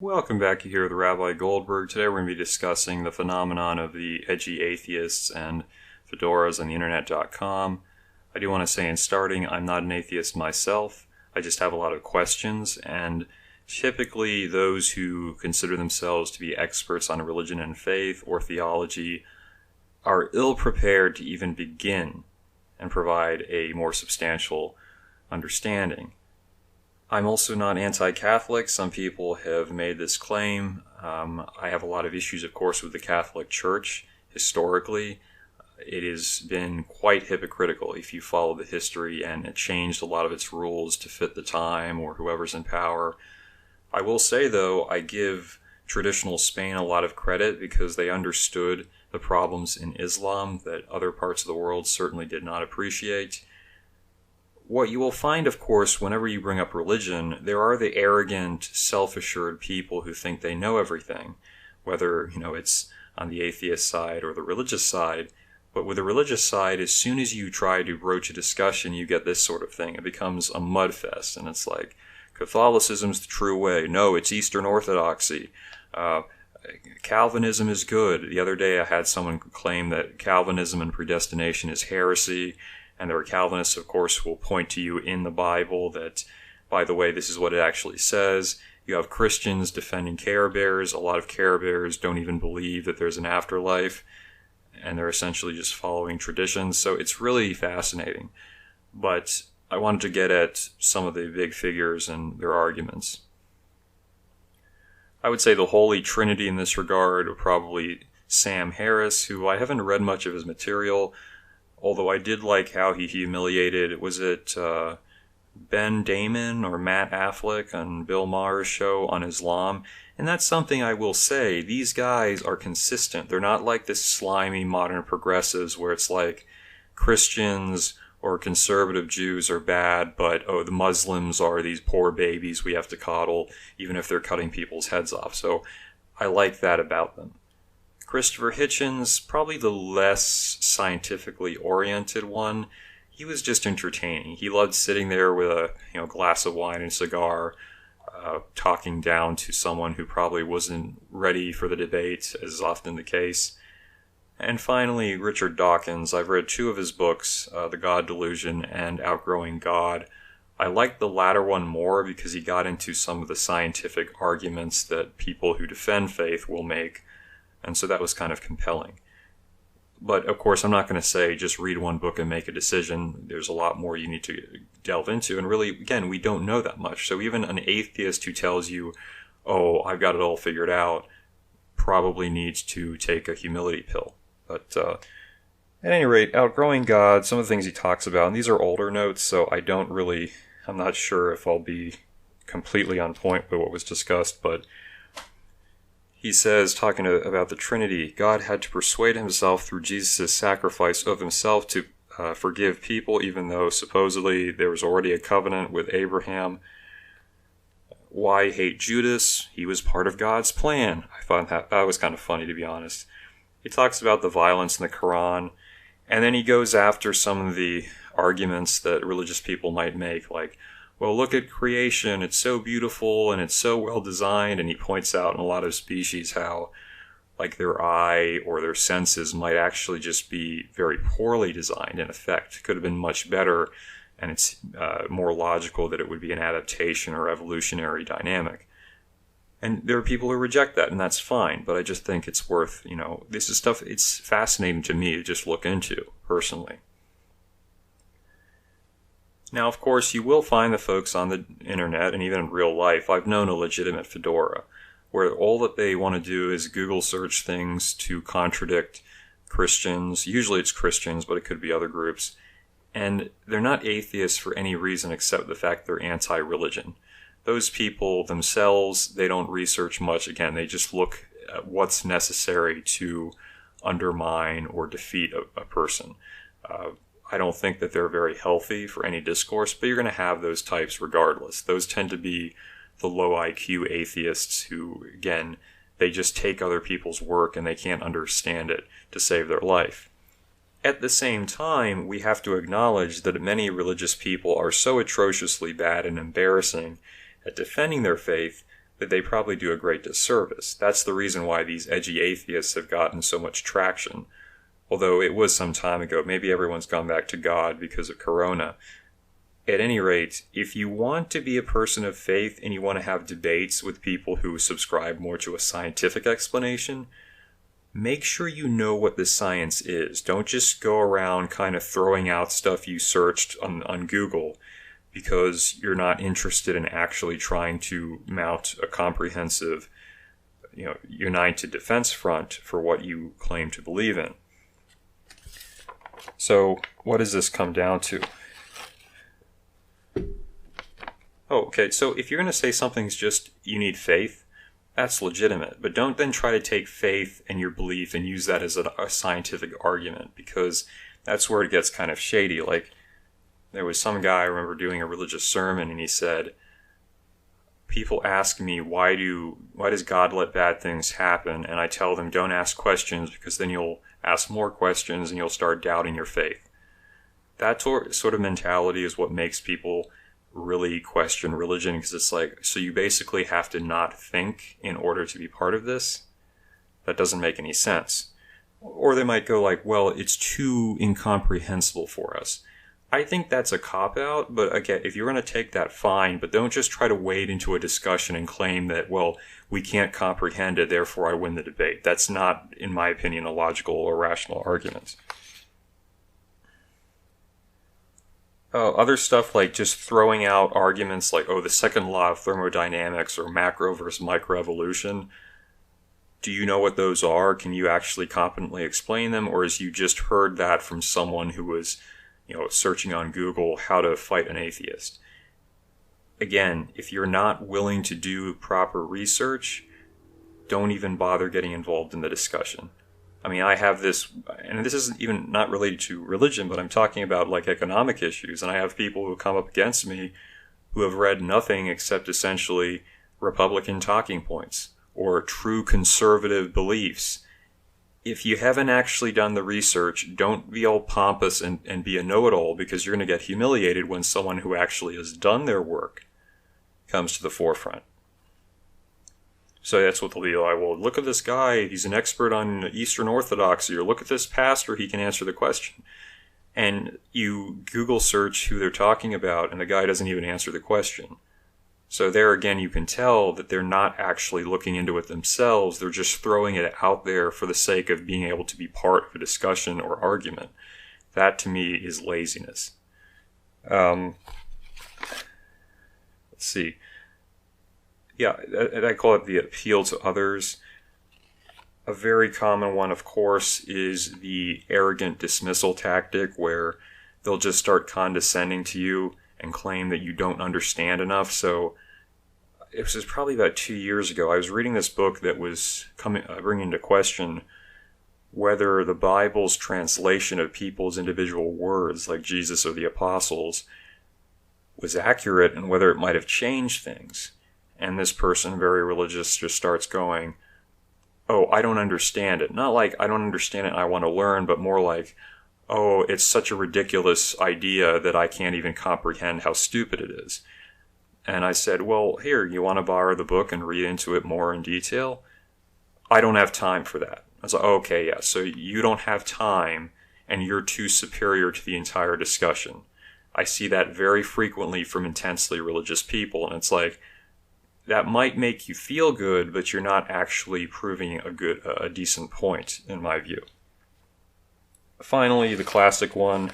Welcome back here with Rabbi Goldberg. Today we're going to be discussing the phenomenon of the edgy atheists and Fedoras on the internet.com. I do want to say in starting, I'm not an atheist myself. I just have a lot of questions, and typically those who consider themselves to be experts on religion and faith or theology are ill-prepared to even begin and provide a more substantial understanding. I'm also not anti-Catholic. Some people have made this claim. I have a lot of issues, of course, with the Catholic Church. Historically, it has been quite hypocritical if you follow the history, and it changed a lot of its rules to fit the time or whoever's in power. I will say, though, I give traditional Spain a lot of credit because they understood the problems in Islam that other parts of the world certainly did not appreciate. What you will find, of course, whenever you bring up religion, there are the arrogant, self-assured people who think they know everything, whether, it's on the atheist side or the religious side. But with the religious side, as soon as you try to broach a discussion, you get this sort of thing. It becomes a mudfest, and it's like, Catholicism's the true way. No, it's Eastern Orthodoxy. Calvinism is good. The other day I had someone claim that Calvinism and predestination is heresy. And there are Calvinists, of course, who will point to you in the Bible that, by the way, this is what it actually says. You have Christians defending Care Bears. A lot of Care Bears don't even believe that there's an afterlife, and they're essentially just following traditions. So it's really fascinating. But I wanted to get at some of the big figures and their arguments. I would say the Holy Trinity in this regard are probably Sam Harris, who I haven't read much of his material, although I did like how he humiliated, was it Ben Damon or Matt Affleck on Bill Maher's show on Islam? And that's something I will say, these guys are consistent. They're not like this slimy modern progressives where it's like Christians or conservative Jews are bad, but the Muslims are these poor babies we have to coddle, even if they're cutting people's heads off. So I like that about them. Christopher Hitchens, probably the less scientifically oriented one. He was just entertaining. He loved sitting there with a glass of wine and a cigar, talking down to someone who probably wasn't ready for the debate, as is often the case. And finally, Richard Dawkins. I've read two of his books, The God Delusion and Outgrowing God. I liked the latter one more because he got into some of the scientific arguments that people who defend faith will make. And so that was kind of compelling. But of course, I'm not going to say just read one book and make a decision. There's a lot more you need to delve into. And really, again, we don't know that much. So even an atheist who tells you, oh, I've got it all figured out, probably needs to take a humility pill. But at any rate, Outgrowing God, some of the things he talks about, and these are older notes, so I'm not sure if I'll be completely on point with what was discussed, but he says, talking about the Trinity, God had to persuade himself through Jesus' sacrifice of himself to forgive people, even though supposedly there was already a covenant with Abraham. Why hate Judas? He was part of God's plan. I thought that was kind of funny, to be honest. He talks about the violence in the Quran, and then he goes after some of the arguments that religious people might make, like, well, look at creation, it's so beautiful and it's so well designed, and he points out in a lot of species how like their eye or their senses might actually just be very poorly designed in effect. It could have been much better, and it's more logical that it would be an adaptation or evolutionary dynamic. And there are people who reject that, and that's fine, but I just think it's worth, this is stuff, it's fascinating to me to just look into, personally. Now, of course, you will find the folks on the internet, and even in real life, I've known a legitimate Fedora, where all that they want to do is Google search things to contradict Christians. Usually it's Christians, but it could be other groups. And they're not atheists for any reason except the fact they're anti-religion. Those people themselves, they don't research much. Again, they just look at what's necessary to undermine or defeat a person. I don't think that they're very healthy for any discourse, but you're going to have those types regardless. Those tend to be the low IQ atheists who, again, they just take other people's work and they can't understand it to save their life. At the same time, we have to acknowledge that many religious people are so atrociously bad and embarrassing at defending their faith that they probably do a great disservice. That's the reason why these edgy atheists have gotten so much traction. Although it was some time ago, maybe everyone's gone back to God because of Corona. At any rate, if you want to be a person of faith and you want to have debates with people who subscribe more to a scientific explanation, make sure you know what the science is. Don't just go around kind of throwing out stuff you searched on Google because you're not interested in actually trying to mount a comprehensive, united defense front for what you claim to believe in. So, what does this come down to? Oh, okay, so if you're going to say something's just, you need faith, that's legitimate. But don't then try to take faith and your belief and use that as a scientific argument, because that's where it gets kind of shady. Like, there was some guy, I remember doing a religious sermon, and he said, people ask me, why does God let bad things happen? And I tell them, don't ask questions, because then you'll ask more questions and you'll start doubting your faith. That sort of mentality is what makes people really question religion, because it's like, so you basically have to not think in order to be part of this? That doesn't make any sense. Or they might go like, well, it's too incomprehensible for us. I think that's a cop-out, but again, if you're going to take that, fine, but don't just try to wade into a discussion and claim that, well, we can't comprehend it, therefore I win the debate. That's not, in my opinion, a logical or rational argument. Other stuff like just throwing out arguments like, the second law of thermodynamics or macro versus microevolution. Do you know what those are? Can you actually competently explain them? Or is you just heard that from someone who was, searching on Google how to fight an atheist? Again, if you're not willing to do proper research, don't even bother getting involved in the discussion. I mean, I have this, and this isn't even not related to religion, but I'm talking about like economic issues, and I have people who come up against me who have read nothing except essentially Republican talking points or true conservative beliefs. If you haven't actually done the research, don't be all pompous and be a know-it-all, because you're going to get humiliated when someone who actually has done their work comes to the forefront. So that's what they'll be like, well, look at this guy, he's an expert on Eastern Orthodoxy, or look at this pastor, he can answer the question. And you Google search who they're talking about, and the guy doesn't even answer the question. So there again, you can tell that they're not actually looking into it themselves, they're just throwing it out there for the sake of being able to be part of a discussion or argument. That to me is laziness. Let's see. Yeah, I call it the appeal to others. A very common one, of course, is the arrogant dismissal tactic, where they'll just start condescending to you and claim that you don't understand enough. So it was probably about 2 years ago. I was reading this book that was bringing into question whether the Bible's translation of people's individual words, like Jesus or the apostles, was accurate and whether it might have changed things. And this person, very religious, just starts going, I don't understand it. Not like, I don't understand it and I want to learn, but more like, it's such a ridiculous idea that I can't even comprehend how stupid it is. And I said, well, here, you want to borrow the book and read into it more in detail? I don't have time for that. I was like, okay, yeah, so you don't have time and you're too superior to the entire discussion. I see that very frequently from intensely religious people, and it's like, that might make you feel good, but you're not actually proving a decent point, in my view. Finally, the classic one.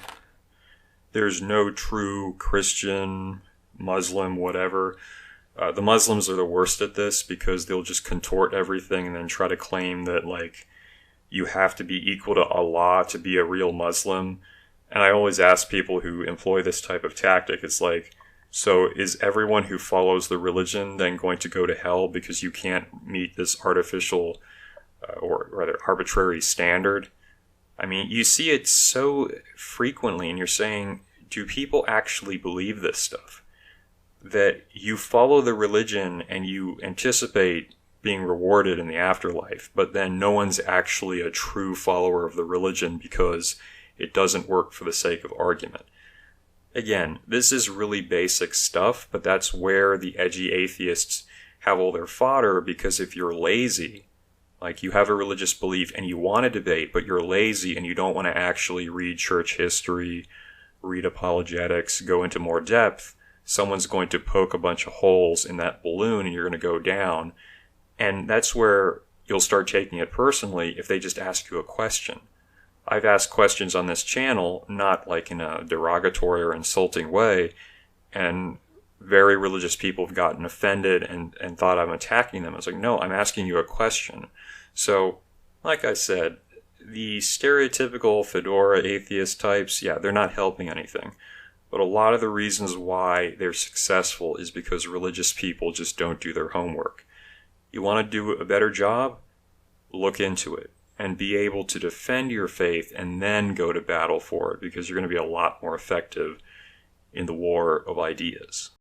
There's no true Christian, Muslim, whatever. The Muslims are the worst at this because they'll just contort everything and then try to claim that, like, you have to be equal to Allah to be a real Muslim. And I always ask people who employ this type of tactic, it's like, so is everyone who follows the religion then going to go to hell because you can't meet this artificial, or rather arbitrary standard? I mean, you see it so frequently, and you're saying, do people actually believe this stuff? That you follow the religion and you anticipate being rewarded in the afterlife, but then no one's actually a true follower of the religion because it doesn't work for the sake of argument. Again, this is really basic stuff, but that's where the edgy atheists have all their fodder, because if you're lazy, like you have a religious belief and you want to debate, but you're lazy and you don't want to actually read church history, read apologetics, go into more depth, someone's going to poke a bunch of holes in that balloon and you're going to go down. And that's where you'll start taking it personally if they just ask you a question. I've asked questions on this channel, not like in a derogatory or insulting way, and very religious people have gotten offended and thought I'm attacking them. I was like, no, I'm asking you a question. So, like I said, the stereotypical Fedora atheist types, yeah, they're not helping anything. But a lot of the reasons why they're successful is because religious people just don't do their homework. You want to do a better job? Look into it and be able to defend your faith and then go to battle for it, because you're going to be a lot more effective in the war of ideas.